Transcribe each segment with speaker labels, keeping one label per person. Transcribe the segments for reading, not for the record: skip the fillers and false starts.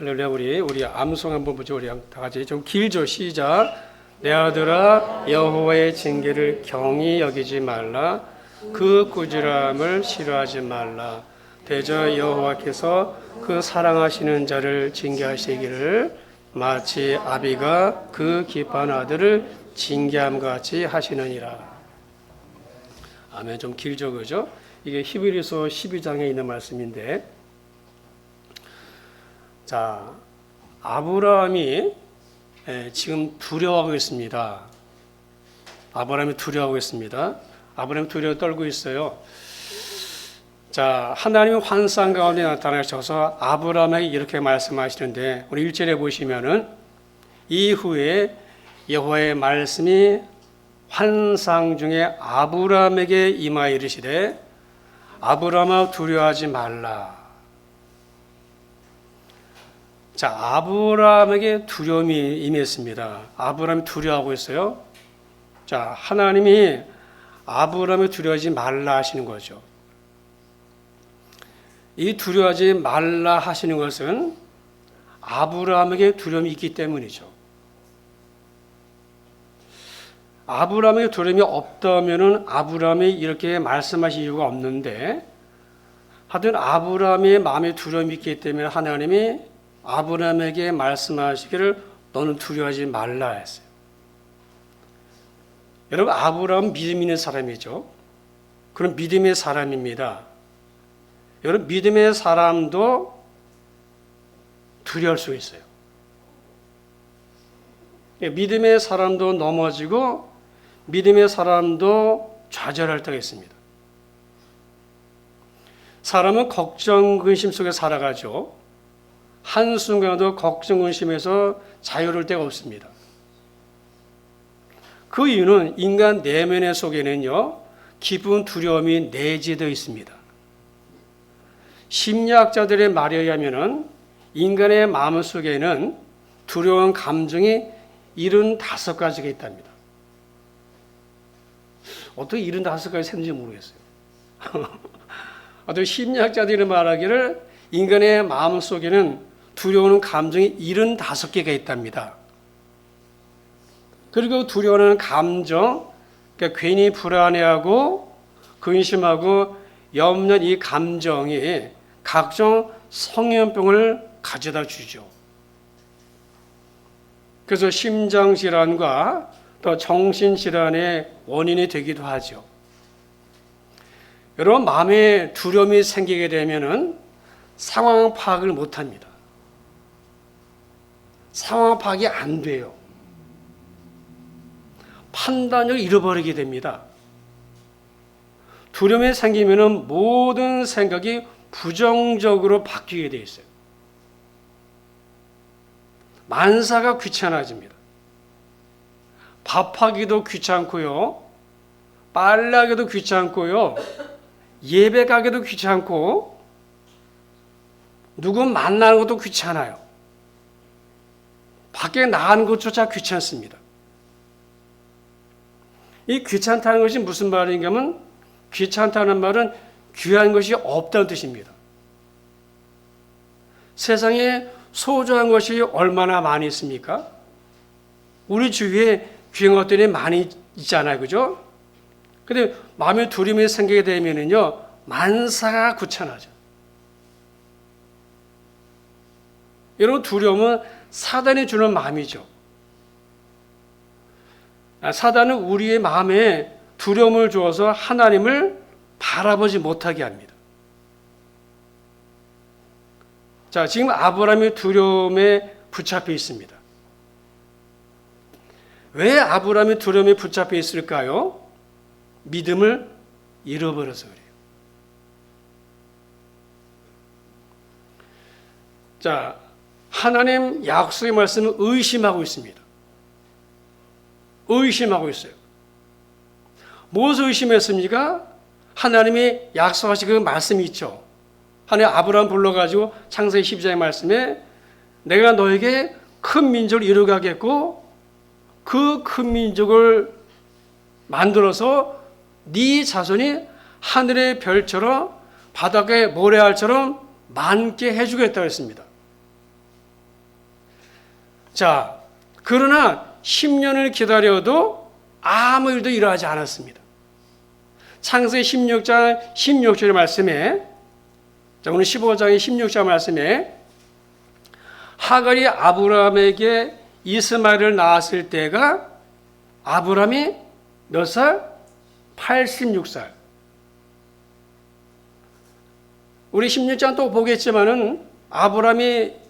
Speaker 1: 할렐루야. 우리 암송 한번 보죠. 우리 다 같이 좀 길죠. 시작. 내 아들아 여호와의 징계를 경히 여기지 말라. 그 꾸지람을 싫어하지 말라. 대저 여호와께서 그 사랑하시는 자를 징계하시기를 마치 아비가 그 기뻐하는 아들을 징계함 같이 하시느니라. 아멘. 좀 길죠, 그죠? 이게 히브리서 12장에 있는 말씀인데, 자, 아브라함이 지금 두려워하고 있습니다. 아브라함이 두려워하고 있습니다. 아브라함이 두려워 떨고 있어요. 자, 하나님의 환상 가운데 나타나셔서 아브라함에게 이렇게 말씀하시는데, 우리 1절에 보시면은 이후에 여호와의 말씀이 환상 중에 아브라함에게 임하여 이르시되 아브라함아 두려워하지 말라. 자, 아브라함에게 두려움이 임했습니다. 아브라함이 두려워하고 있어요. 자, 하나님이 아브라함을 두려워하지 말라 하시는 거죠. 이 두려워하지 말라 하시는 것은 아브라함에게 두려움이 있기 때문이죠. 아브라함에게 두려움이 없다면은 아브라함이 이렇게 말씀하실 이유가 없는데, 하여튼 아브라함의 마음에 두려움이 있기 때문에 하나님이 아브라함에게 말씀하시기를 너는 두려워하지 말라 했어요. 여러분, 아브라함은 믿음 있는 사람이죠. 그런 믿음의 사람입니다. 여러분, 믿음의 사람도 두려울 수 있어요. 믿음의 사람도 넘어지고 믿음의 사람도 좌절할 때가 있습니다. 사람은 걱정, 근심 속에 살아가죠. 한순간도 걱정, 근심에서 자유로울 때가 없습니다. 그 이유는 인간 내면 속에는요, 기쁜 두려움이 내재되어 있습니다. 심리학자들의 말에 의하면 인간의 마음 속에는 두려운 감정이 75가지가 있답니다. 어떻게 75가지 생긴지 모르겠어요. 어떤 심리학자들이 말하기를 인간의 마음 속에는 두려워하는 감정이 75개가 있답니다. 그리고 두려워하는 감정, 그러니까 괜히 불안해하고 근심하고 염려한 이 감정이 각종 성형병을 가져다 주죠. 그래서 심장질환과 또 정신질환의 원인이 되기도 하죠. 여러분, 마음에 두려움이 생기게 되면은 상황 파악을 못합니다. 상황 파악이 안 돼요. 판단력을 잃어버리게 됩니다. 두려움이 생기면은 모든 생각이 부정적으로 바뀌게 돼 있어요. 만사가 귀찮아집니다. 밥하기도 귀찮고요. 빨래하기도 귀찮고요. 예배 가기도 귀찮고, 누구 만나는 것도 귀찮아요. 밖에 나가는 것조차 귀찮습니다. 이 귀찮다는 것이 무슨 말인가 하면, 귀찮다는 말은 귀한 것이 없다는 뜻입니다. 세상에 소중한 것이 얼마나 많이 있습니까? 우리 주위에 귀한 것들이 많이 있잖아요. 그죠? 근데 마음에 두려움이 생기게 되면은요, 만사가 귀찮아져. 여러분, 두려움은 사단이 주는 마음이죠. 사단은 우리의 마음에 두려움을 주어서 하나님을 바라보지 못하게 합니다. 자, 지금 아브라함이 두려움에 붙잡혀 있습니다. 왜 아브라함이 두려움에 붙잡혀 있을까요? 믿음을 잃어버려서 그래요. 자, 하나님 약속의 말씀을 의심하고 있습니다. 의심하고 있어요. 무엇을 의심했습니까? 하나님이 약속하신 그 말씀이 있죠. 하나님 아브라함 불러가지고 창세기 12장의 말씀에 내가 너에게 큰 민족을 이루게 하겠고 그 큰 민족을 만들어서 네 자손이 하늘의 별처럼 바닷가의 모래알처럼 많게 해주겠다고 했습니다. 자, 그러나 10년을 기다려도 아무 일도 일어나지 않았습니다. 창세기 16장 16절의 말씀에, 자, 오늘 15장의 16절 말씀에 하갈이 아브라함에게 이스마엘을 낳았을 때가 아브라함이 몇 살? 86살. 우리 16장 또 보겠지만은 아브라함이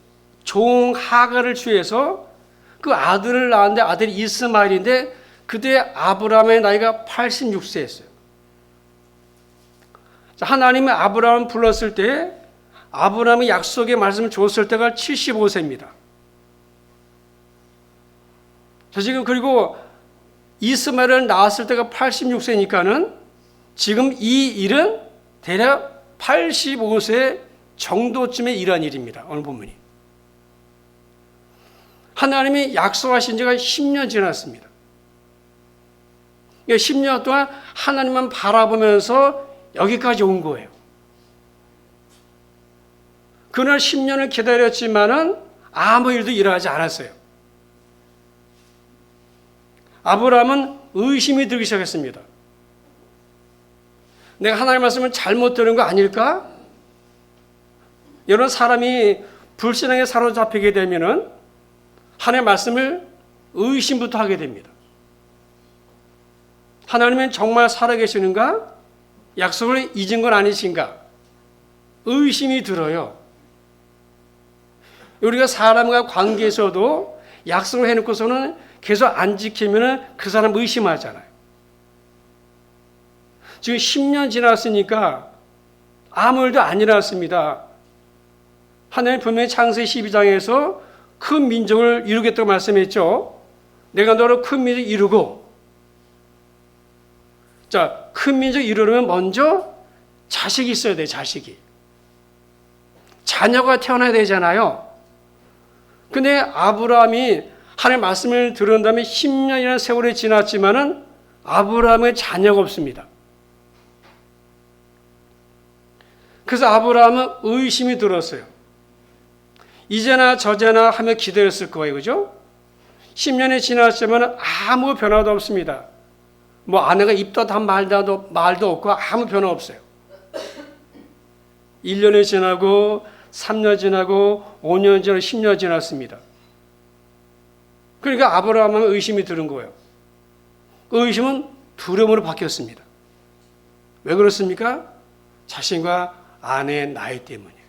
Speaker 1: 종 하갈을 취해서 그 아들을 낳았는데 아들이 이스마엘인데 그때 아브라함의 나이가 86세였어요. 하나님이 아브라함을 불렀을 때 아브라함이 약속의 말씀을 줬을 때가 75세입니다. 자, 지금 그리고 이스마엘을 낳았을 때가 86세니까는 지금 이 일은 대략 85세 정도쯤에 일한 일입니다. 오늘 본문이. 하나님이 약속하신 지가 10년 지났습니다. 10년 동안 하나님만 바라보면서 여기까지 온 거예요. 그날 10년을 기다렸지만은 아무 일도 일어나지 않았어요. 아브라함은 의심이 들기 시작했습니다. 내가 하나님의 말씀을 잘못 들은 거 아닐까? 여러 사람이 불신앙에 사로잡히게 되면은 하나님의 말씀을 의심부터 하게 됩니다. 하나님은 정말 살아계시는가? 약속을 잊은 건 아니신가? 의심이 들어요. 우리가 사람과 관계에서도 약속을 해놓고서는 계속 안 지키면 그 사람 의심하잖아요. 지금 10년 지났으니까 아무 일도 안 일어났습니다. 하나님 분명히 창세기 12장에서 큰 민족을 이루겠다고 말씀했죠. 내가 너를 큰 민족 이루고, 자, 큰 민족 이루려면 먼저 자식이 있어야 돼, 자식이. 자녀가 태어나야 되잖아요. 근데 아브라함이 하나님의 말씀을 들은 다음에 10년이라는 세월이 지났지만은 아브라함의 자녀가 없습니다. 그래서 아브라함은 의심이 들었어요. 이제나 저제나 하며 기다렸을 거예요. 그죠? 10년이 지났지만 아무 변화도 없습니다. 뭐 아내가 입덧한 말도 없고 아무 변화 없어요. 1년이 지나고 3년 지나고 5년 지나고 10년 지났습니다. 그러니까 아브라함은 의심이 드는 거예요. 그 의심은 두려움으로 바뀌었습니다. 왜 그렇습니까? 자신과 아내의 나이 때문이에요.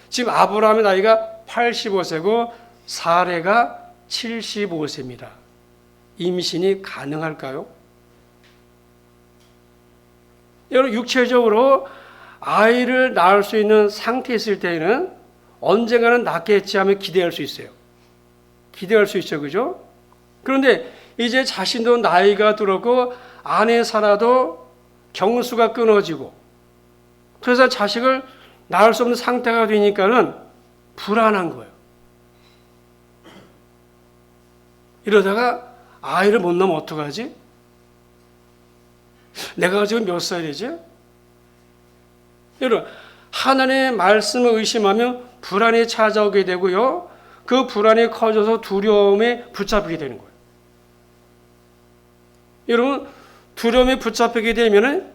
Speaker 1: 지금 아브라함의 나이가 85세고 사레가 75세입니다. 임신이 가능할까요? 여러분, 육체적으로 아이를 낳을 수 있는 상태에 있을 때에는 언젠가는 낳겠지 하며 기대할 수 있어요. 기대할 수 있죠. 그죠? 그런데 이제 자신도 나이가 들었고 아내 사라도 경수가 끊어지고 그래서 자식을 낳을 수 없는 상태가 되니까는 불안한 거예요. 이러다가 아이를 못 낳으면 어떡하지? 내가 지금 몇 살이지? 여러분, 하나님의 말씀을 의심하면 불안이 찾아오게 되고요. 그 불안이 커져서 두려움에 붙잡히게 되는 거예요. 여러분, 두려움에 붙잡히게 되면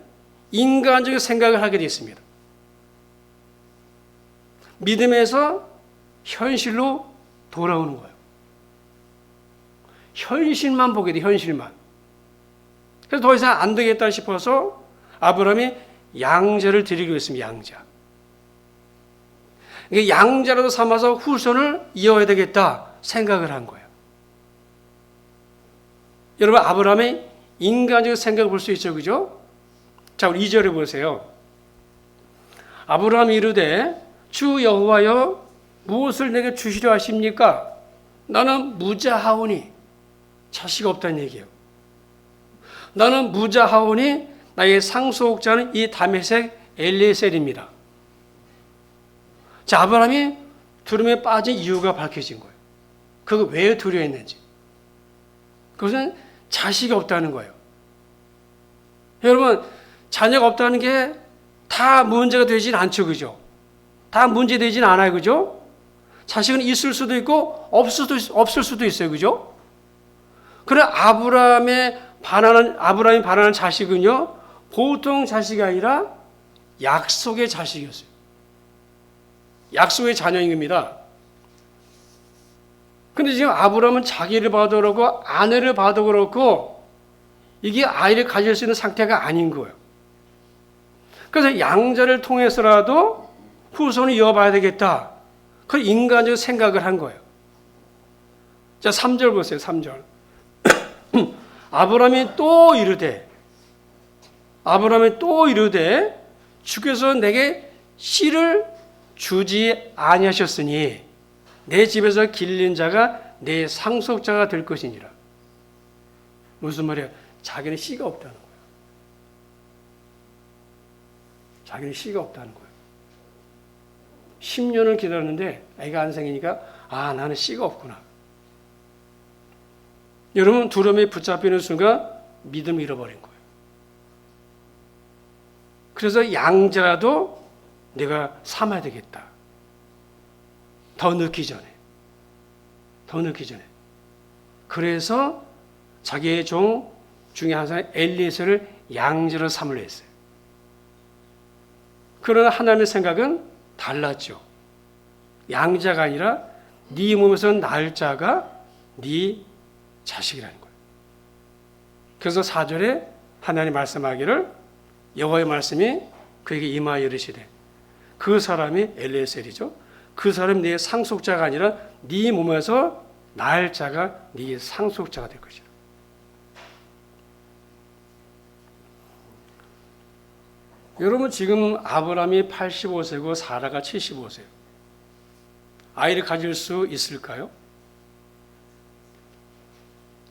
Speaker 1: 인간적인 생각을 하게 되어 있습니다. 믿음에서 현실로 돌아오는 거예요. 현실만 보게 돼, 현실만. 그래서 더 이상 안 되겠다 싶어서 아브라함이 양자를 드리기로 했습니다. 양자. 양자라도 삼아서 후손을 이어야 되겠다 생각을 한 거예요. 여러분, 아브라함의 인간적인 생각을 볼 수 있죠. 그죠? 자, 우리 2절에 보세요. 아브라함이 이르되 주 여호와여 무엇을 내게 주시려 하십니까? 나는 무자하오니. 자식 없다는 얘기예요. 나는 무자하오니 나의 상속자는 이 다메섹 엘리에셀입니다. 자, 아브라함이 두려움에 빠진 이유가 밝혀진 거예요. 그거 왜 두려워했는지. 그것은 자식이 없다는 거예요. 여러분, 자녀가 없다는 게 다 문제가 되진 않죠. 그죠? 다 문제되진 않아요. 그죠? 자식은 있을 수도 있고 없을 수도 있어요. 그죠? 그러나 아브라함이 바라는 자식은요, 보통 자식이 아니라 약속의 자식이었어요. 약속의 자녀인 겁니다. 근데 지금 아브라함은 자기를 봐도 그렇고 아내를 봐도 그렇고 이게 아이를 가질 수 있는 상태가 아닌 거예요. 그래서 양자를 통해서라도 후손을 이어봐야 되겠다. 그 인간적 생각을 한 거예요. 자, 3절 보세요. 3절. 아브라함이 또 이르되 주께서 내게 씨를 주지 아니하셨으니 내 집에서 길린 자가 내 상속자가 될 것이니라. 무슨 말이야? 자기는 씨가 없다는 거예요. 자기는 씨가 없다는 거예요. 10년을 기다렸는데 애가 안 생기니까 나는 씨가 없구나. 여러분, 두려움에 붙잡히는 순간 믿음을 잃어버린 거예요. 그래서 양자라도 내가 삼아야 되겠다. 더 늦기 전에. 그래서 자기의 종 중에 한 사람 엘리에셀을 양자로 삼으려 했어요. 그러나 하나님의 생각은 달랐죠. 양자가 아니라 네 몸에서 날 자가 네 자식이라는 거예요. 그래서 4절에 하나님 말씀하기를 여호와의 말씀이 그에게 임하여 이르시되 그 사람이 엘리에셀이죠. 그 사람이 네 상속자가 아니라 네 몸에서 날 자가 네 상속자가 될 것이다. 여러분, 지금 아브라함이 85세고 사라가 75세예요. 아이를 가질 수 있을까요?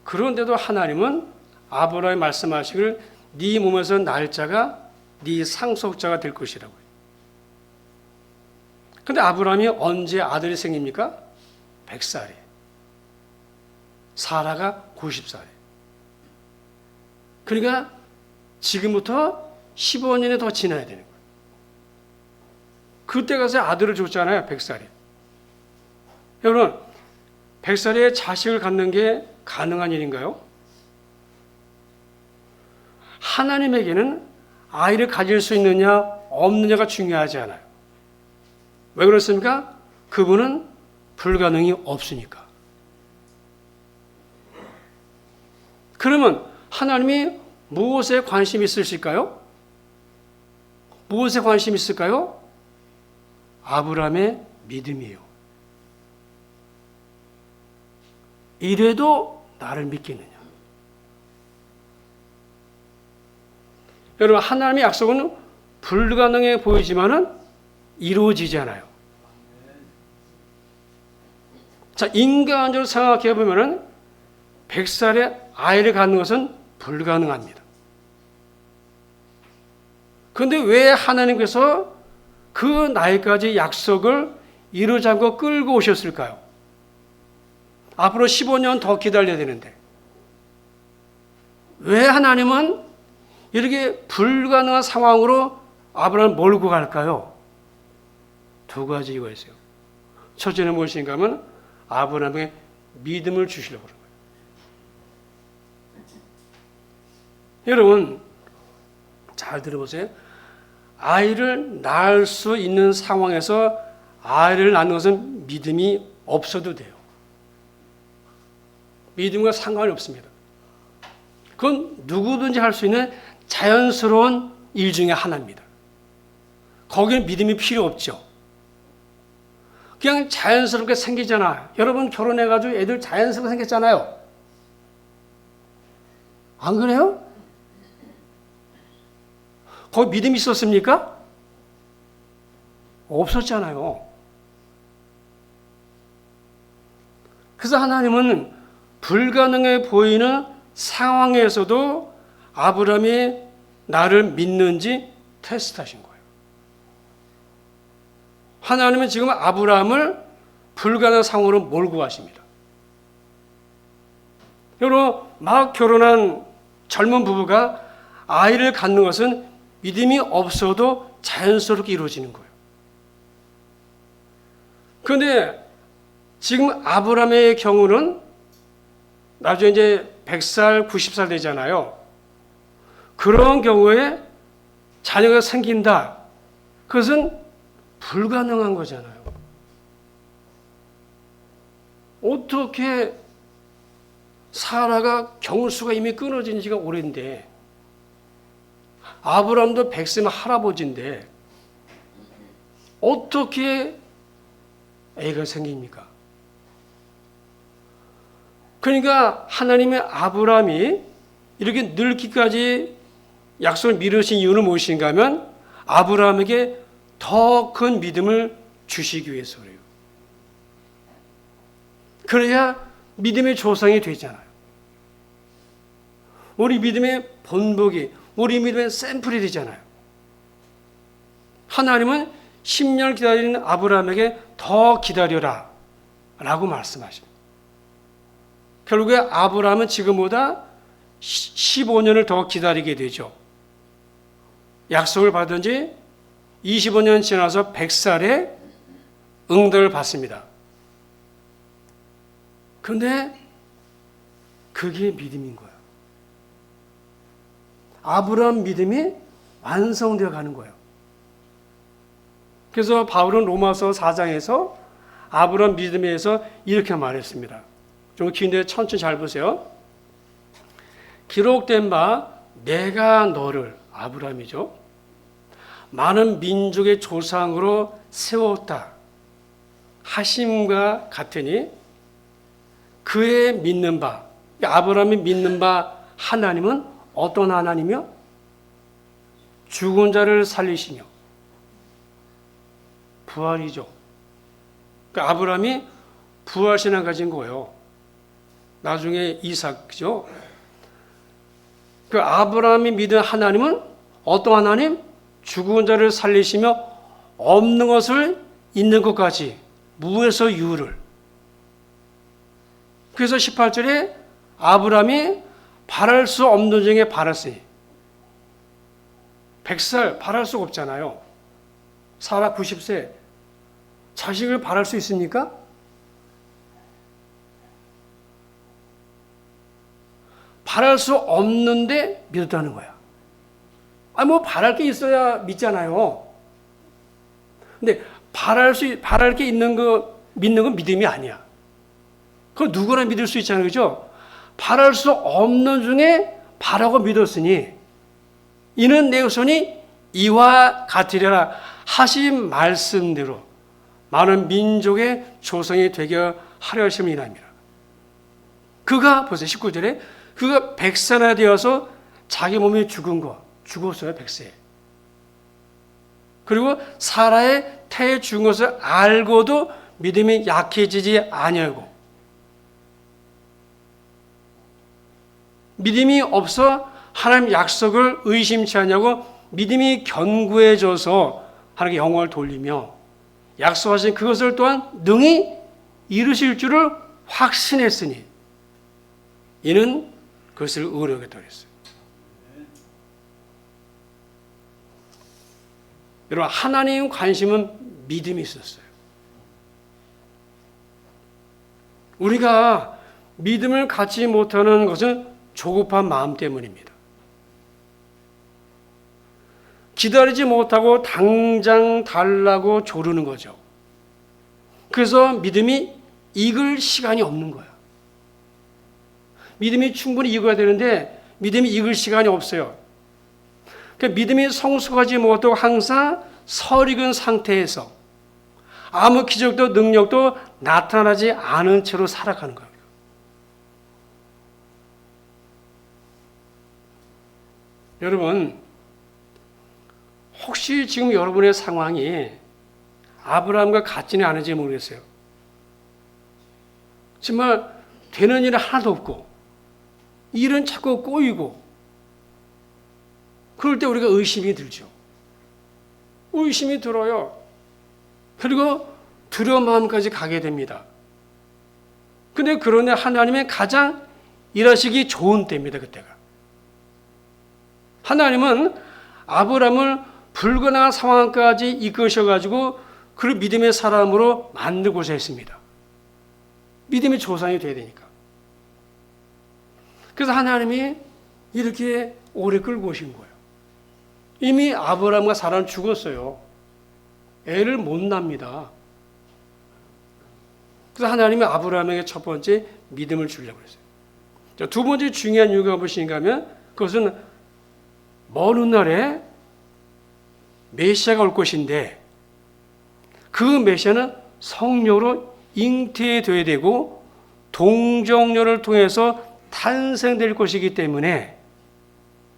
Speaker 1: 그런데도 하나님은 아브라함이 말씀하시기를 네 몸에서 날 자가 네 상속자가 될 것이라고요. 근데 아브라함이 언제 아들이 생깁니까? 100살에. 사라가 90살에. 그러니까 지금부터 15년이 더 지나야 되는 거예요. 그때 가서 아들을 줬잖아요. 100살에. 여러분, 100살에 자식을 갖는 게 가능한 일인가요? 하나님에게는 아이를 가질 수 있느냐 없느냐가 중요하지 않아요. 왜 그렇습니까? 그분은 불가능이 없으니까. 그러면 하나님이 무엇에 관심이 있으실까요? 무엇에 관심이 있을까요? 아브라함의 믿음이에요. 이래도 나를 믿겠느냐? 여러분, 하나님의 약속은 불가능해 보이지만은 이루어지잖아요. 자, 인간적으로 생각해 보면은 100살에 아이를 갖는 것은 불가능합니다. 그런데 왜 하나님께서 그 나이까지 약속을 이루자고 끌고 오셨을까요? 앞으로 15년 더 기다려야 되는데 왜 하나님은 이렇게 불가능한 상황으로 아브라함을 몰고 갈까요? 두 가지 이유가 있어요. 첫째는 무엇인가 하면 아브라함에게 믿음을 주시려고 그런 거예요. 여러분, 잘 들어보세요. 아이를 낳을 수 있는 상황에서 아이를 낳는 것은 믿음이 없어도 돼요. 믿음과 상관이 없습니다. 그건 누구든지 할 수 있는 자연스러운 일 중에 하나입니다. 거기는 믿음이 필요 없죠. 그냥 자연스럽게 생기잖아. 여러분 결혼해가지고 애들 자연스럽게 생겼잖아요. 안 그래요? 거기 믿음이 있었습니까? 없었잖아요. 그래서 하나님은 불가능해 보이는 상황에서도 아브라함이 나를 믿는지 테스트하신 거예요. 하나님은 지금 아브라함을 불가능한 상황으로 몰고 가십니다. 여러분, 막 결혼한 젊은 부부가 아이를 갖는 것은 믿음이 없어도 자연스럽게 이루어지는 거예요. 그런데 지금 아브라함의 경우는 나중에 이제 100살, 90살 되잖아요. 그런 경우에 자녀가 생긴다. 그것은 불가능한 거잖아요. 어떻게 사라가 경수가 이미 끊어진 지가 오랜데, 아브라함도 100세면 할아버지인데 어떻게 애가 생깁니까? 그러니까 하나님의 아브라함이 이렇게 늙기까지 약속을 미루신 이유는 무엇인가 하면 아브라함에게 더 큰 믿음을 주시기 위해서 그래요. 그래야 믿음의 조상이 되잖아요. 우리 믿음의 본보기, 우리 믿음의 샘플이 되잖아요. 하나님은 10년을 기다리는 아브라함에게 더 기다려라 라고 말씀하십니다. 결국에 아브라함은 지금보다 15년을 더 기다리게 되죠. 약속을 받은 지 25년 지나서 100살에 응답을 받습니다. 근데 그게 믿음인 거예요. 아브라함 믿음이 완성되어 가는 거예요. 그래서 바울은 로마서 4장에서 아브라함 믿음에 대해서 이렇게 말했습니다. 좀 긴데 천천히 잘 보세요. 기록된 바 내가 너를, 아브라함이죠, 많은 민족의 조상으로 세웠다 하심과 같으니 그의 믿는 바, 아브라함이 믿는 바 하나님은 어떤 하나님이요? 죽은 자를 살리시며 부활이죠. 그러니까 아브라함이 부활신앙 가진 거예요. 나중에 이삭이죠. 그 아브라함이 믿은 하나님은 어떤 하나님? 죽은 자를 살리시며 없는 것을 있는 것까지 무에서 유를. 그래서 18절에 아브라함이 바랄 수 없는 중에 바랐으니, 100살 바랄 수가 없잖아요. 사라 90세 자식을 바랄 수 있습니까? 바랄 수 없는데 믿었다는 거야. 뭐 바랄 게 있어야 믿잖아요. 근데 바랄 게 있는 거 믿는 건 믿음이 아니야. 그걸 누구나 믿을 수 있잖아요, 그죠? 바랄 수 없는 중에 바라고 믿었으니 이는 내 후손이 이와 같으리라 하신 말씀대로 많은 민족의 조상이 되게 하려 하심을 인함이라. 그가 보세요, 19절에 그가 100세나 되어서 자기 몸이 죽었어요, 100세. 그리고 사라의 태에 죽은 것을 알고도 믿음이 약해지지 아니하고, 믿음이 없어 하나님 약속을 의심치 않냐고 믿음이 견고해져서 하나님께 영광을 돌리며 약속하신 그것을 또한 능히 이루실 줄을 확신했으니 이는 그것을 의뢰하겠다 그랬어요. 여러분, 하나님 관심은 믿음이 있었어요. 우리가 믿음을 갖지 못하는 것은 조급한 마음 때문입니다. 기다리지 못하고 당장 달라고 조르는 거죠. 그래서 믿음이 익을 시간이 없는 거야. 믿음이 충분히 익어야 되는데 믿음이 익을 시간이 없어요. 그러니까 믿음이 성숙하지 못하고 항상 설익은 상태에서 아무 기적도 능력도 나타나지 않은 채로 살아가는 거예요. 여러분, 혹시 지금 여러분의 상황이 아브라함과 같지는 않은지 모르겠어요. 정말 되는 일은 하나도 없고 일은 자꾸 꼬이고, 그럴 때 우리가 의심이 들죠. 의심이 들어요. 그리고 두려운 마음까지 가게 됩니다. 근데 그런데 하나님의 가장 일하시기 좋은 때입니다, 그때가. 하나님은 아브라함을 불가능한 상황까지 이끄셔가지고 그를 믿음의 사람으로 만들고자 했습니다. 믿음의 조상이 돼야 되니까. 그래서 하나님이 이렇게 오래 끌고 오신 거예요. 이미 아브라함과 사라는 죽었어요. 애를 못 납니다. 그래서 하나님이 아브라함에게 첫 번째 믿음을 주려고 했어요. 자, 두 번째 중요한 이유가 무엇인가 하면 그것은 먼 훗날에 메시아가 올 것인데 그 메시아는 성령으로 잉태되어야 되고 동정녀를 통해서 탄생될 것이기 때문에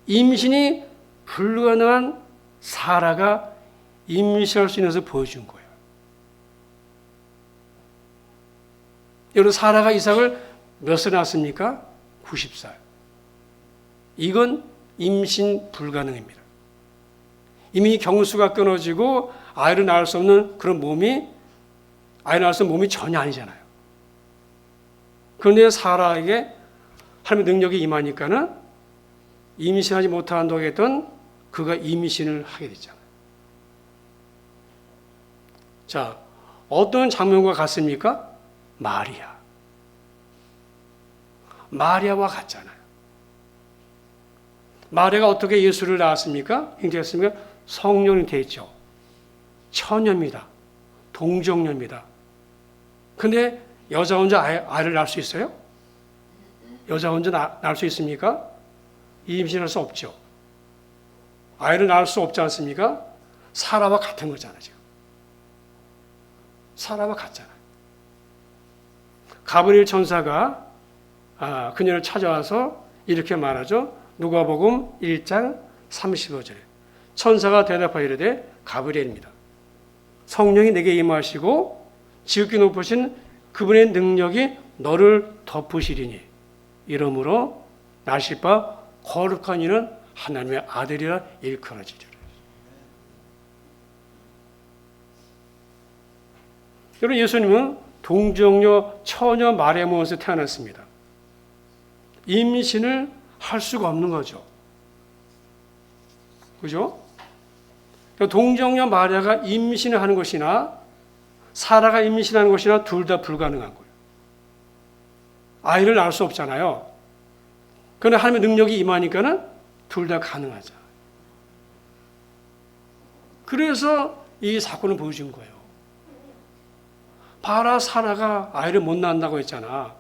Speaker 1: 임신이 불가능한 사라가 임신할 수 있는 것을 보여준 거예요. 여러분, 사라가 이삭을 몇 살 낳았습니까? 90살. 이건 임신 불가능입니다. 이미 경수가 끊어지고 아이를 낳을 수 없는 그런 몸이, 아이 낳을 수 없는 몸이 전혀 아니잖아요. 그런데 사라에게 하나님의 능력이 임하니까는 임신하지 못한다고 했던 그가 임신을 하게 됐잖아요. 자, 어떤 장면과 같습니까? 마리아와 같잖아요. 마리아가 어떻게 예수를 낳았습니까? 잉태했습니까? 성령이 됐죠. 처녀입니다. 동정녀입니다. 근데 여자 혼자 아이를 낳을 수 있어요? 여자 혼자 낳을 수 있습니까? 임신할 수 없죠. 아이를 낳을 수 없지 않습니까? 사라와 같은 거잖아요, 지금. 사라와 같잖아요. 가브리엘 천사가 그녀를 찾아와서 이렇게 말하죠. 누가복음 1장 35절에 천사가 대답하여 이르되 가브리엘입니다. 성령이 내게 임하시고 지극히 높으신 그분의 능력이 너를 덮으시리니 이러므로 나실 바 거룩한 이는 하나님의 아들이라 일컬어지리라. 여러분, 예수님은 동정녀 처녀 마리아 몸에서 태어났습니다. 임신을 할 수가 없는 거죠. 그죠? 동정녀 마리아가 임신을 하는 것이나 사라가 임신하는 것이나 둘 다 불가능한 거예요. 아이를 낳을 수 없잖아요. 그러나 하나님의 능력이 임하니까는 둘 다 가능하죠. 그래서 이 사건을 보여준 거예요. 봐라, 사라가 아이를 못 낳는다고 했잖아.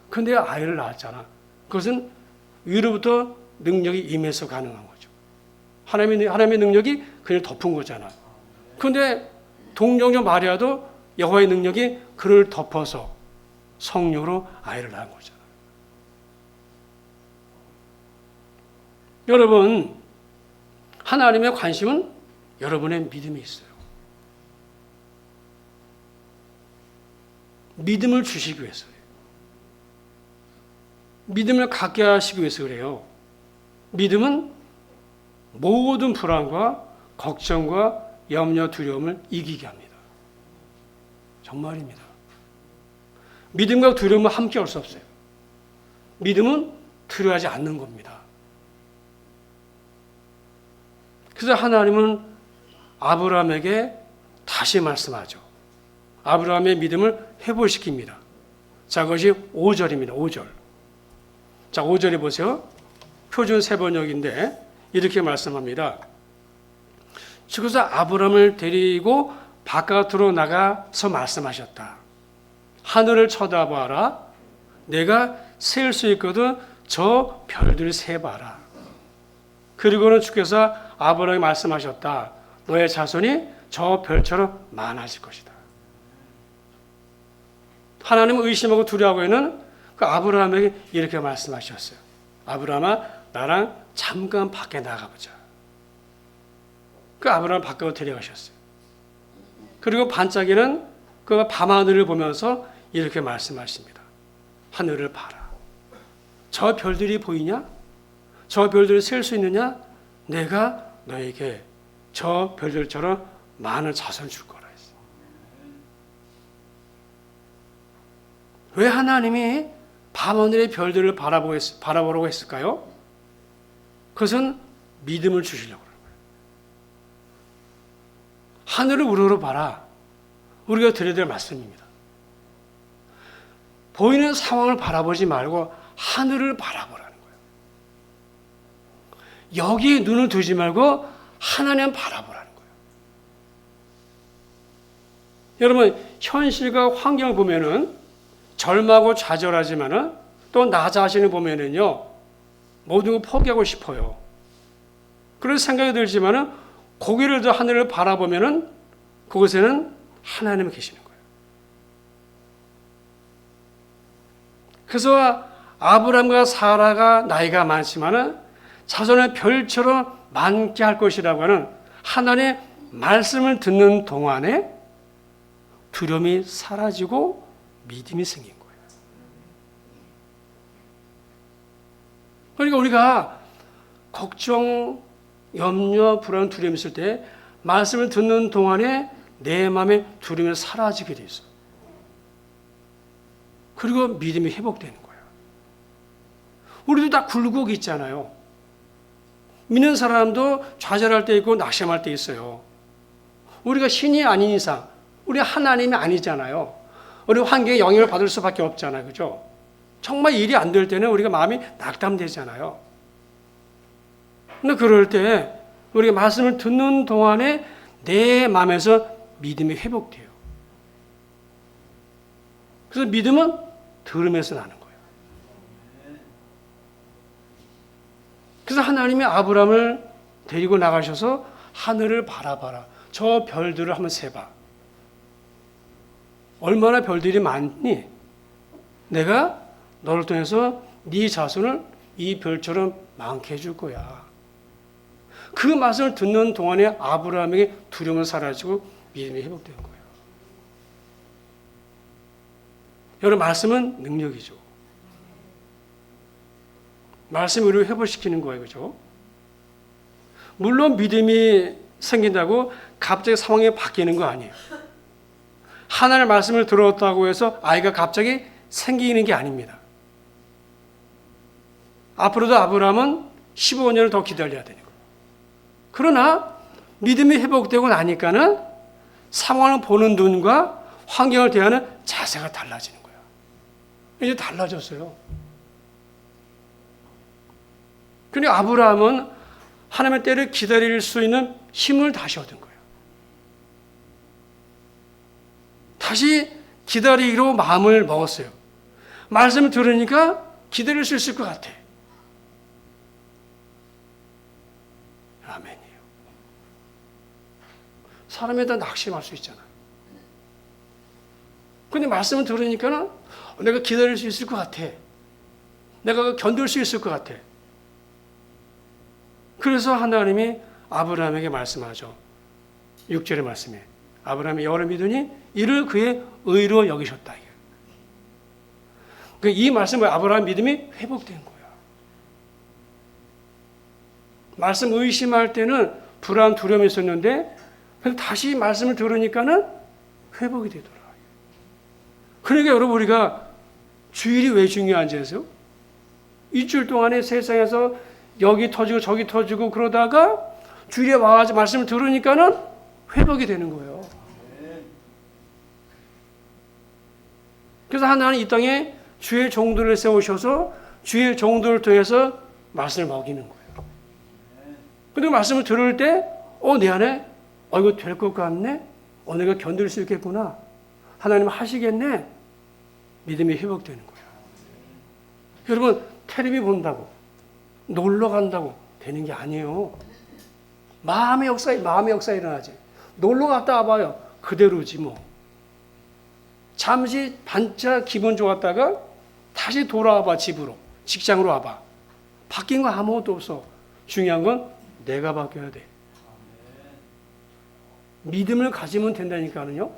Speaker 1: 근데 아이를 낳았잖아. 그것은 위로부터 능력이 임해서 가능한 거죠. 하나님의 능력이 그를 덮은 거잖아. 그런데 동정녀 마리아도 여호와의 능력이 그를 덮어서 성령으로 아이를 낳은 거잖아. 여러분, 하나님의 관심은 여러분의 믿음이 있어요. 믿음을 주시기 위해서요. 믿음을 갖게 하시기 위해서 그래요. 믿음은 모든 불안과 걱정과 염려, 두려움을 이기게 합니다. 정말입니다. 믿음과 두려움은 함께 할 수 없어요. 믿음은 두려워하지 않는 겁니다. 그래서 하나님은 아브라함에게 다시 말씀하죠. 아브라함의 믿음을 회복시킵니다. 자, 그것이 5절입니다. 5절. 자, 5절에 보세요. 표준 세번역인데 이렇게 말씀합니다. 그래서 아브라함을 데리고 바깥으로 나가서 말씀하셨다. 하늘을 쳐다봐라. 내가 셀 수 있거든 저 별들 세봐라. 그리고는 주께서 아브라함에게 말씀하셨다. 너의 자손이 저 별처럼 많아질 것이다. 하나님은 의심하고 두려워하고 있는 그 아브라함에게 이렇게 말씀하셨어요. 아브라함아, 나랑 잠깐 밖에 나가보자. 그 아브라함 밖으로 데려가셨어요. 그리고 반짝이는 그 밤하늘을 보면서 이렇게 말씀하십니다. 하늘을 봐라. 저 별들이 보이냐? 저 별들을 셀 수 있느냐? 내가 너에게 저 별들처럼 많은 자손을 줄 거라 했어요. 왜 하나님이 밤하늘의 별들을 바라보라고 했을까요? 그것은 믿음을 주시려고 그런 거예요. 하늘을 우러러 봐라. 우리가 드려야 될 말씀입니다. 보이는 상황을 바라보지 말고 하늘을 바라보라는 거예요. 여기에 눈을 두지 말고 하나님 바라보라는 거예요. 여러분, 현실과 환경을 보면은 절망하고 좌절하지만은 또 나 자신을 보면은요, 모든 걸 포기하고 싶어요. 그런 생각이 들지만은 고개를 들어 하늘을 바라보면은 그곳에는 하나님이 계시는 거예요. 그래서 아브람과 사라가 나이가 많지만은 자손의 별처럼 많게 할 것이라고 하는 하나님의 말씀을 듣는 동안에 두려움이 사라지고 믿음이 생긴 거예요. 그러니까 우리가 걱정, 염려, 불안, 두려움이 있을 때 말씀을 듣는 동안에 내 마음의 두려움이 사라지게 돼 있어요. 그리고 믿음이 회복되는 거예요. 우리도 다 굴곡이 있잖아요. 믿는 사람도 좌절할 때 있고 낙심할 때 있어요. 우리가 신이 아닌 이상 우리 하나님이 아니잖아요. 우리 환경에 영향을 받을 수밖에 없잖아요. 그죠? 정말 일이 안 될 때는 우리가 마음이 낙담되잖아요. 근데 그럴 때 우리가 말씀을 듣는 동안에 내 마음에서 믿음이 회복돼요. 그래서 믿음은 들음에서 나는 거예요. 그래서 하나님이 아브람을 데리고 나가셔서 하늘을 바라봐라. 저 별들을 한번 세봐. 얼마나 별들이 많니? 내가 너를 통해서 네 자손을 이 별처럼 많게 해줄 거야. 그 말씀을 듣는 동안에 아브라함에게 두려움은 사라지고 믿음이 회복되는 거예요. 여러분, 말씀은 능력이죠. 말씀이 우리를 회복시키는 거예요. 그죠? 물론 믿음이 생긴다고 갑자기 상황이 바뀌는 거 아니에요. 하나님의 말씀을 들었다고 해서 아이가 갑자기 생기는 게 아닙니다. 앞으로도 아브라함은 15년을 더 기다려야 되는 거예요. 그러나 믿음이 회복되고 나니까는 상황을 보는 눈과 환경을 대하는 자세가 달라지는 거예요. 이제 달라졌어요. 그러니까 아브라함은 하나님의 때를 기다릴 수 있는 힘을 다시 얻은 거예요. 다시 기다리기로 마음을 먹었어요. 말씀을 들으니까 기다릴 수 있을 것 같아. 아멘이에요. 사람에 다 낙심할 수 있잖아요. 근데 말씀을 들으니까는 내가 기다릴 수 있을 것 같아. 내가 견딜 수 있을 것 같아. 그래서 하나님이 아브라함에게 말씀하죠. 6절의 말씀에 아브라함이 여호와를 믿으니 이를 그의 의로 여기셨다. 이 말씀을 아브라함 믿음이 회복된 거야. 말씀 의심할 때는 불안, 두려움이 있었는데 다시 말씀을 들으니까는 회복이 되더라. 그러니까 여러분, 우리가 주일이 왜 중요한지 아세요? 일주일 동안에 세상에서 여기 터지고 저기 터지고 그러다가 주일에 와가지고 말씀을 들으니까는 회복이 되는 거예요. 그래서 하나는 이 땅에 주의 종들을 세우셔서 주의 종들을 통해서 말씀을 먹이는 거예요. 근데 말씀을 들을 때, 내 안에, 이거 될 것 같네? 내가 견딜 수 있겠구나. 하나님 하시겠네? 믿음이 회복되는 거예요. 여러분, 텔레비 본다고, 놀러 간다고 되는 게 아니에요. 마음의 역사 일어나지. 놀러 갔다 와봐요. 그대로지 뭐. 잠시 반짝 기분 좋았다가 다시 돌아와봐, 집으로. 직장으로 와봐. 바뀐 거 아무것도 없어. 중요한 건 내가 바뀌어야 돼. 믿음을 가지면 된다니까요.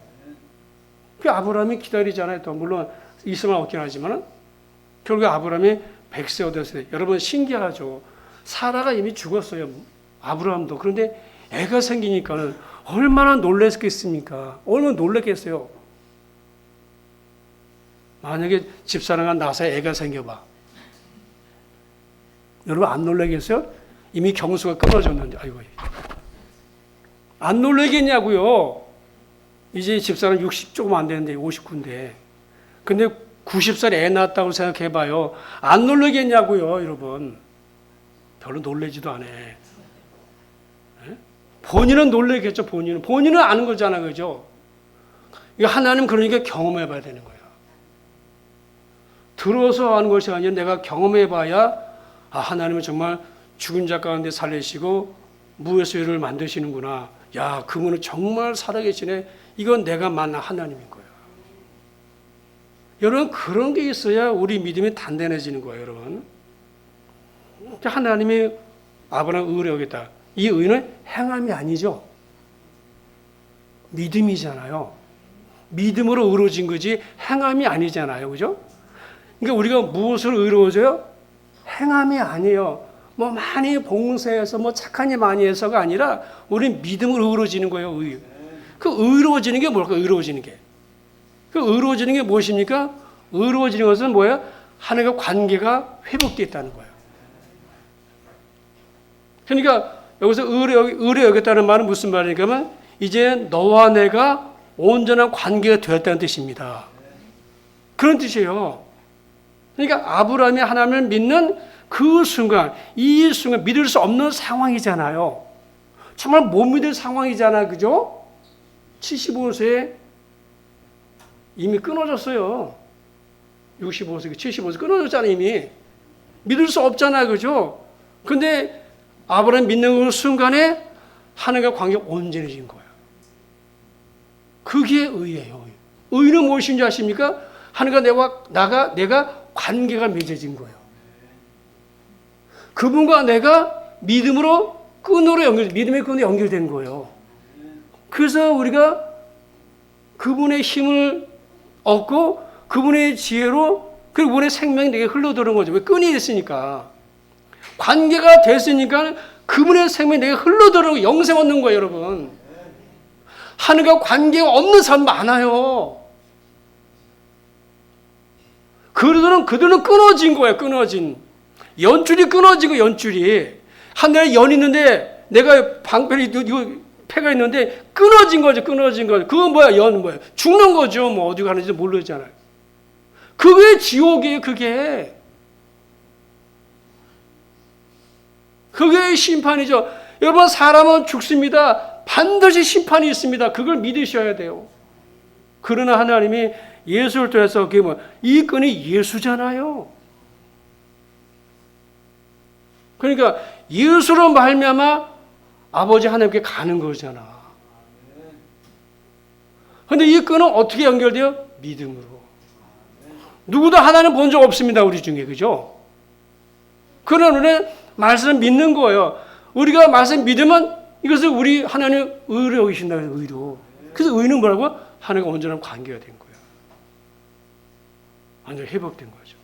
Speaker 1: 그 아브라함이 기다리잖아요. 또 물론 이스마엘 얻긴 하지만 결국 아브라함이 100세 얻었어요. 여러분 신기하죠. 사라가 이미 죽었어요. 아브라함도. 그런데 애가 생기니까는 얼마나 놀랬겠습니까? 얼마나 놀랬겠어요. 만약에 집사람과 나사에 애가 생겨봐. 여러분 안 놀라겠어요? 이미 경수가 끊어졌는데. 아이고. 안 놀라겠냐고요. 이제 집사람 60 조금 안 되는데 59인데. 근데 90살 애 낳았다고 생각해봐요. 안 놀라겠냐고요, 여러분. 별로 놀라지도 않아. 예? 본인은 놀라겠죠, 본인은 아는 거잖아, 그죠? 이거 하나님 그러니까 경험해봐야 되는 거야. 들어서 아는 것이 아니라 내가 경험해봐야 하나님은 정말 죽은 자 가운데 살리시고 무에서 유를 만드시는구나. 야, 그분은 정말 살아계시네. 이건 내가 만난 하나님인 거야. 여러분, 그런 게 있어야 우리 믿음이 단단해지는 거예요, 여러분. 하나님이 아브라함 의를 여겼다. 이 의는 행함이 아니죠. 믿음이잖아요. 믿음으로 의로워진 거지 행함이 아니잖아요, 그죠? 그러니까 우리가 무엇으로 의로워져요? 행함이 아니에요. 뭐 많이 봉사해서 뭐 착한 일 많이 해서가 아니라 우리는 믿음으로 의로워지는 거예요. 그 의로워지는 게 뭘까? 의로워지는 게. 그 의로워지는 게 무엇입니까? 의로워지는 것은 뭐예요? 하나님과 관계가 회복됐다는 거예요. 그러니까 여기서 의로 여겼다는 말은 무슨 말이니까 하면 이제 너와 내가 온전한 관계가 되었다는 뜻입니다. 그런 뜻이에요. 그러니까 아브라함이 하나님을 믿는 그 순간, 이 순간 믿을 수 없는 상황이잖아요. 정말 못 믿을 상황이잖아요. 그죠? 75세에 이미 끊어졌어요. 65세, 75세 끊어졌잖아요, 이미. 믿을 수 없잖아요. 그죠? 근데 아브라함 믿는 그 순간에 하나님과 관계가 온전해진 거예요. 그게 의예요. 의는 무엇인지 아십니까? 하나님과 내가 관계가 맺어진 거예요. 그분과 내가 믿음으로 믿음의 끈으로 연결된 거예요. 그래서 우리가 그분의 힘을 얻고 그분의 지혜로 그분의 생명이 내게 흘러들어오는 거죠. 왜? 끈이 있으니까. 관계가 됐으니까 그분의 생명이 내게 흘러들어오고 영생 얻는 거예요, 여러분. 하나님과 관계가 없는 사람 많아요. 그들은 끊어진 거예요, 끊어진. 연줄이 끊어지고, 연줄이. 하늘에 연 있는데, 내가 방패리, 패가 있는데, 끊어진 거죠, 끊어진 거. 그건 뭐야, 연 뭐야. 죽는 거죠, 뭐, 어디 가는지 모르잖아요. 그게 지옥이에요, 그게. 그게 심판이죠. 여러분, 사람은 죽습니다. 반드시 심판이 있습니다. 그걸 믿으셔야 돼요. 그러나 하나님이 예수를 통해서 그게 뭐, 이 끈이 예수잖아요. 그러니까 예수로 말미암아 아버지 하나님께 가는 거잖아. 그런데 이 끈은 어떻게 연결돼요? 믿음으로. 누구도 하나님 본 적 없습니다, 우리 중에. 그죠? 그러나 우리는 말씀을 믿는 거예요. 우리가 말씀 믿으면 이것을 우리 하나님 의로 여기신다, 의로. 그래서 의는 뭐라고? 하나님과 온전한 관계가 된 거예요. 완전 회복된 거죠.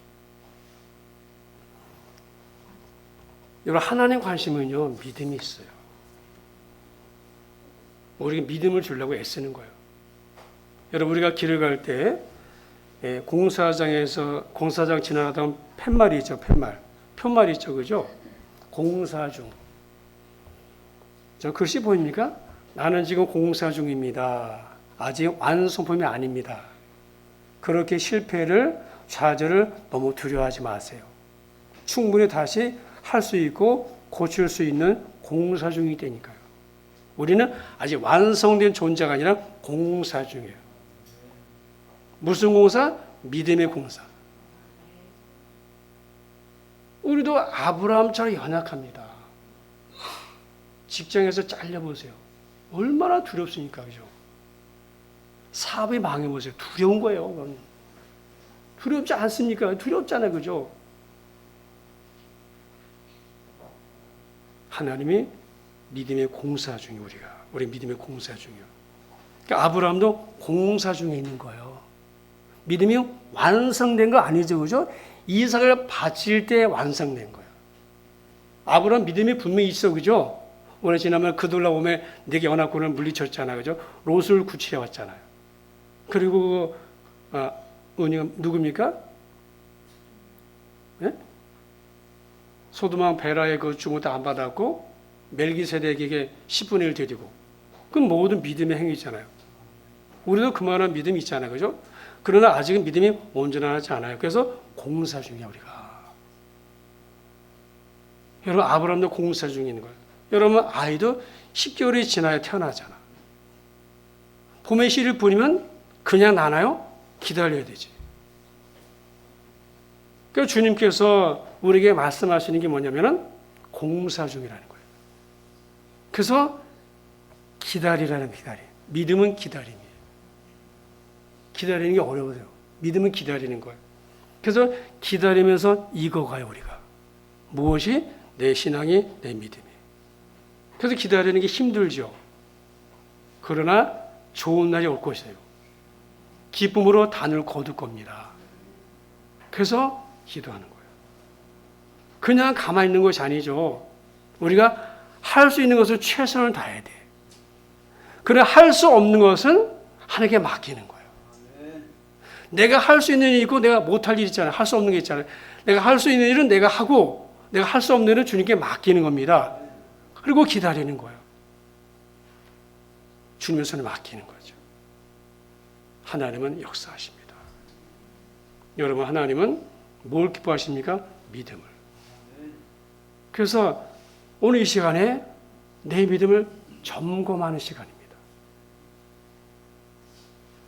Speaker 1: 여러분, 하나님 관심은요, 믿음이 있어요. 우리가 믿음을 주려고 애쓰는 거예요. 여러분, 우리가 길을 갈 때 공사장 지나가다 보면 팻말이 있죠, 팻말이 있죠, 그죠? 공사 중. 저 글씨 보입니까? 나는 지금 공사 중입니다. 아직 완성품이 아닙니다. 그렇게 실패를, 좌절을 너무 두려워하지 마세요. 충분히 다시 할 수 있고 고칠 수 있는 공사 중이 되니까요. 우리는 아직 완성된 존재가 아니라 공사 중이에요. 무슨 공사? 믿음의 공사. 우리도 아브라함처럼 연약합니다. 직장에서 잘려보세요. 얼마나 두렵습니까? 그죠? 사업이 망해보세요. 두려운 거예요. 그건. 두렵지 않습니까? 두렵잖아요. 그죠? 하나님이 믿음의 공사 중에 우리 믿음의 공사 중이요. 그러니까 아브라함도 공사 중에 있는 거예요. 믿음이 완성된 거 아니죠, 그죠? 이삭을 바칠 때 완성된 거예요. 아브라함 믿음이 분명히 있어, 그죠? 오늘 지나면 그들라 오면 내게 연합군을 물리쳤잖아요, 그죠? 롯을 구치해 왔잖아요. 그리고 은희가 누굽니까? 네? 소돔왕 베라의 그 주문도 안 받았고 멜기세덱에게 10분의 1 드리고 그건 모든 믿음의 행위잖아요. 우리도 그만한 믿음이 있잖아요, 그죠? 그러나 아직은 믿음이 온전하지 않아요. 그래서 공사 중이야 우리가. 여러분 아브라함도 공사 중에 있는 거예요. 여러분 아이도 10개월이 지나야 태어나잖아. 봄에 씨를 뿌리면 그냥 나나요? 기다려야 되지. 그러니까 주님께서 우리에게 말씀하시는 게 뭐냐면은 공사 중이라는 거예요. 그래서 기다리라는 기다림. 믿음은 기다림이에요. 기다리는 게 어려워요. 믿음은 기다리는 거예요. 그래서 기다리면서 익어가요 우리가. 무엇이? 내 신앙이, 내 믿음이. 그래서 기다리는 게 힘들죠. 그러나 좋은 날이 올 것이에요. 기쁨으로 단을 거둘 겁니다. 그래서 기도하는 거예요. 그냥 가만히 있는 것이 아니죠. 우리가 할 수 있는 것을 최선을 다해야 돼. 그러나 할 수 없는 것은 하나님께 맡기는 거예요. 내가 할 수 있는 일이 있고 내가 못할 일이 있잖아요. 할 수 없는 게 있잖아요. 내가 할 수 있는 일은 내가 하고 내가 할 수 없는 일은 주님께 맡기는 겁니다. 그리고 기다리는 거예요. 주님의 손에 맡기는 거죠. 하나님은 역사하십니다. 여러분 하나님은 뭘 기뻐하십니까? 믿음을. 그래서 오늘 이 시간에 내 믿음을 점검하는 시간입니다.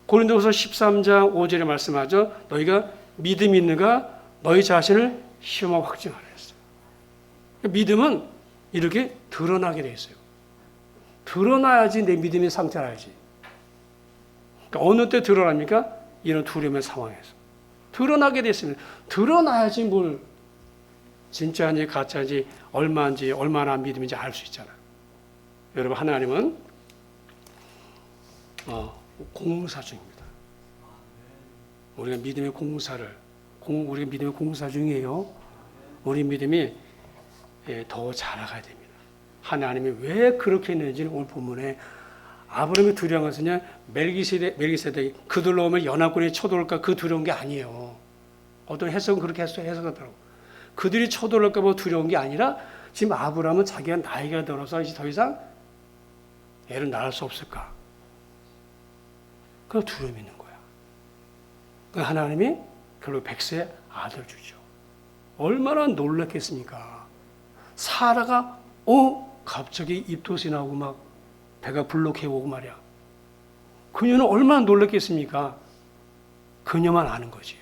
Speaker 1: 고린도후서 13장 5절에 말씀하죠. 너희가 믿음이 있는가? 너희 자신을 시험하고 확증하라 했어요. 믿음은 이렇게 드러나게 돼 있어요. 드러나야지 내 믿음의 상태를 알지. 그러니까 어느 때 드러납니까? 이런 두려움의 상황에서. 드러나게 됐습니다. 드러나야지 뭘 진짜인지 가짜인지 얼마인지 얼마나 믿음인지 알 수 있잖아요. 여러분 하나님은 공사 중입니다. 우리가 믿음의 공사를 우리가 믿음의 공사 중이에요. 우리 믿음이 더 자라가야 됩니다. 하나님이 왜 그렇게 했는지는 오늘 본문에 아브라함이 두려운 것은 멜기세덱이 그들로 오면 연합군이 쳐들어올까 그 두려운 게 아니에요. 어떤 해석은 그렇게 해석하더라고. 그들이 쳐들어올까 봐 두려운 게 아니라 지금 아브라함은 자기가 나이가 들어서 이제 더 이상 애를 낳을 수 없을까. 그 두려움이 있는 거야. 그 하나님이 결국 100세 아들 주죠. 얼마나 놀랐겠습니까? 사라가 갑자기 입덧이 나오고 막 배가 불룩해오고 말이야. 그녀는 얼마나 놀랐겠습니까? 그녀만 아는 거지.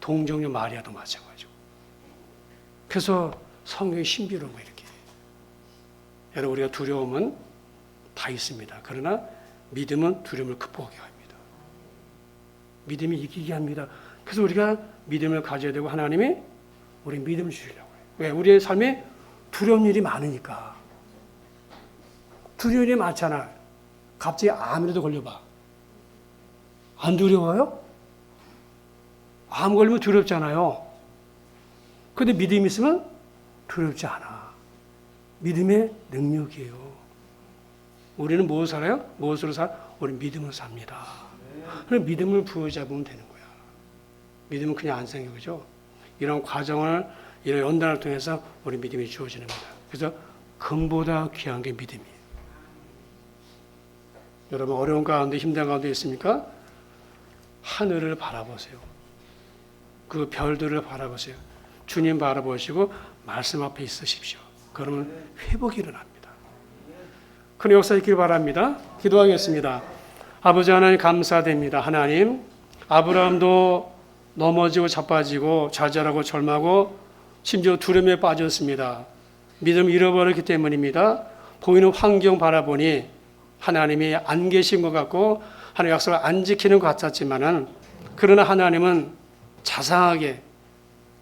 Speaker 1: 동정녀 마리아도 마찬가지고. 그래서 성경이 신비로운 거예요. 이렇게. 여러분 우리가 두려움은 다 있습니다. 그러나 믿음은 두려움을 극복하게 합니다. 믿음이 이기게 합니다. 그래서 우리가 믿음을 가져야 되고 하나님이 우리 믿음을 주시려고 해요. 왜? 우리의 삶에 두려운 일이 많으니까. 두려운 일이 많잖아. 갑자기 암이라도 걸려봐. 안 두려워요? 암 걸리면 두렵잖아요. 그런데 믿음이 있으면 두렵지 않아. 믿음의 능력이에요. 우리는 무엇을 살아요? 무엇으로 살아? 우리 믿음으로 삽니다. 그럼 믿음을 부여잡으면 되는 거야. 믿음은 그냥 안 생겨, 그죠? 이런 과정을, 이런 연단을 통해서 우리 믿음이 주어지는 겁니다. 그래서 금보다 귀한 게 믿음이에요. 여러분 어려운 가운데 힘든 가운데 있습니까? 하늘을 바라보세요. 그 별들을 바라보세요. 주님 바라보시고 말씀 앞에 있으십시오. 그러면 회복이 일어납니다. 큰 역사 있기를 바랍니다. 기도하겠습니다. 아버지 하나님 감사드립니다. 하나님 아브라함도 넘어지고 자빠지고 좌절하고 절망하고 심지어 두려움에 빠졌습니다. 믿음을 잃어버렸기 때문입니다. 보이는 환경 바라보니 하나님이 안 계신 것 같고 하나님의 약속을 안 지키는 것 같았지만은 그러나 하나님은 자상하게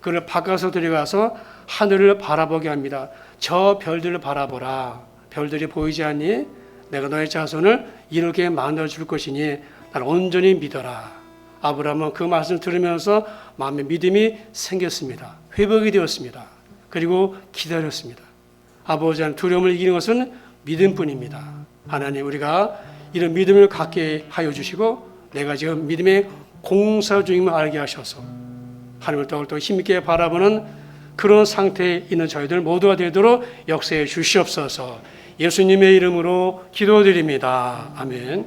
Speaker 1: 그를 바꿔서 들어가서 하늘을 바라보게 합니다. 저 별들을 바라보라. 별들이 보이지 않니? 내가 너의 자손을 이렇게 만들어줄 것이니 나를 온전히 믿어라. 아브라함은 그 말씀을 들으면서 마음의 믿음이 생겼습니다. 회복이 되었습니다. 그리고 기다렸습니다. 아버지 하나님 두려움을 이기는 것은 믿음뿐입니다. 하나님 우리가 이런 믿음을 갖게 하여 주시고 내가 지금 믿음의 공사 중임을 알게 하셔서 하나님을 더욱더 힘있게 바라보는 그런 상태에 있는 저희들 모두가 되도록 역사해 주시옵소서. 예수님의 이름으로 기도드립니다. 아멘.